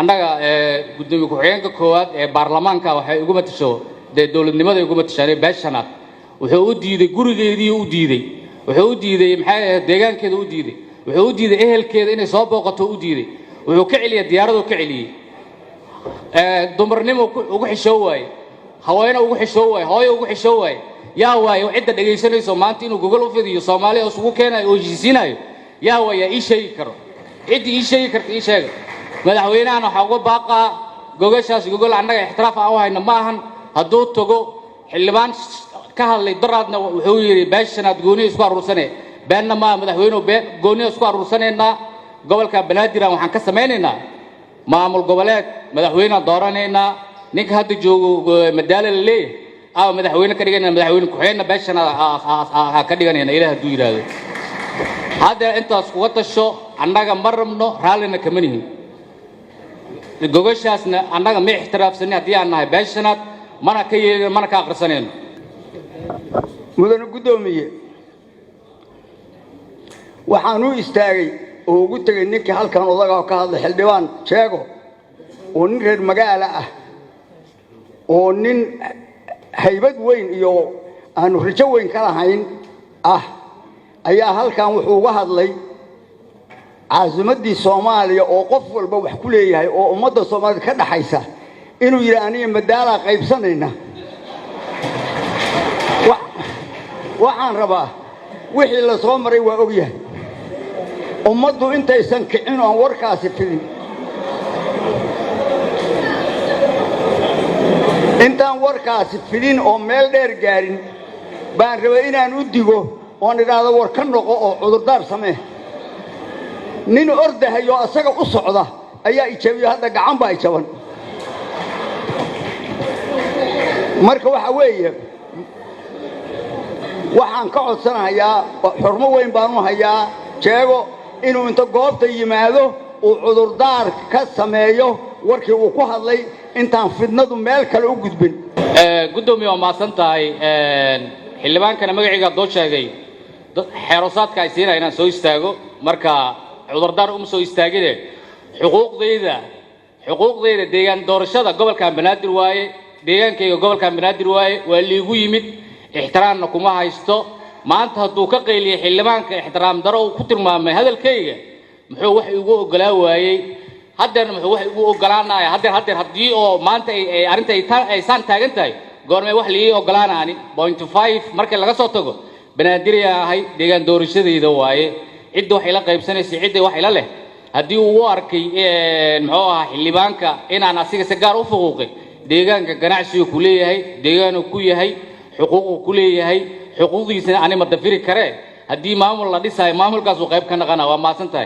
annaga gudoomiye ku-xigeenka koowaad ee baarlamaanka waxay ugu matasho dowladnimada ugu matashay beeshanaad wuxuu u diiday gurigeedii u diiday wuxuu u diiday maxay deegaankeeda u diiday wuxuu u diiday ehelkeeda inay soo booqato u diiday wuxuu ka celiyay diyaaradu ka celiyay dumarnimo ugu xishoo waay haweeney ugu xishoo waay hooyo ugu xishoo waay yaa waay cidda dhageysanayso maanta inuu gogol u fidiyo Soomaaliya isugu keenayo oo heshiisinayo yaa waay ii sheegi karo cid ii sheegi karta ii sheeg madaxweynahan waxa uga baaqa gogashaas gogol annaga ixtiraaf aan u hayno ma ahan hadduu tago xildhibaan ka hadlay daraadna wuxuu yiri beeshanaad gooni isku aruursanay beenna ma madaxweynuhu gooni isku aruursanayna gobolka Banaadir waxaan ka sameeynaa maamul goboleed madaxweynaha dooranayna ninka hadda joogo madaala leeyahay madaxweyne ka dhiganayna madaxweyne ku-xigeenna beeshanaad ka dhiganayna ilaahay hadduu yiraahdo hadda intaas kuga tasho annaga ma rabno raallina kama nihin gogashaasna annaga ma ixtiraafsani haddii aan nahay beeshanaad mana ka yeelin mana ka aqrisanayno mudane gudoomiye waxaan u istaagay oo ugu tagay ninkii halkan odaga ka hadlay xildhibaan sheego oo nin reer magaala ah oo nin haybad weyn iyo aanu rajo weyn ka lahayn ayaa halkan wuxuu uga hadlay caasimadii Soomaaliya oo qof walba wax ku leeyahay oo ummadda Soomaaliyeed ka dhaxaysa inuu yiri aniga madaala qaybsanayna waxaan rabaa wixii la soo maray waa ogyahay ummaddu intaysan kicin oo warkaasi fidin intaan warkaasi fidin oo meel dheer gaarin baan rabaa inaan u digo oo nidhaahdo war ka noqo oo cudurdaar samee nin ordahayo asaga u socda ayaa ijabiyo hadda gacan baa ijaban marka waxa weeye waxaan ka codsanayaa xurmo weyn baan u hayaa jeego inuu inta goobta yimaado uu cudurdaar ka sameeyo warkii uu ku hadlay intaan fidnadu meel kale u gudbin gudoomiye waa maasan tahay xildhibaankana magaciisa doo sheegay xeerosaadka ay siinayaan inaan soo istaago marka cudurdaar soo istaagide xuquuqdeeda deegaan doorashada gobolka Banaadir waaye deegaankayga gobolka Banaadir waaye waa liigu yimid ixtiraamna kuma haysto maanta hadduu ka qeyliyay xildhibaanka ixtiraam daro uu ku tilmaamay hadalkayga muxuu wax igu ogolaa waayay haddana muxuu wax igu ogolaanaya haddii oo maanta ay arinta ay saan taagan tahay goormay wax lii ogolaanaani 0.5 markii laga soo tago Banaadir yahay deegaan doorashadeeda waaye cid wax ila qaybsanaysa cid wax ila leh haddii uu arkay muxuu ahaa xildhibaanka inaan asiga si gaar u fuquuqay deegaanka ganacsiga ku leeyahay deegaanku ku yahay xuquuq ku leeyahay xuquuqdiisana anima dafiri kare haddii maamul la dhisay maamulkaas uu qayb ka naqana waa maasan tahay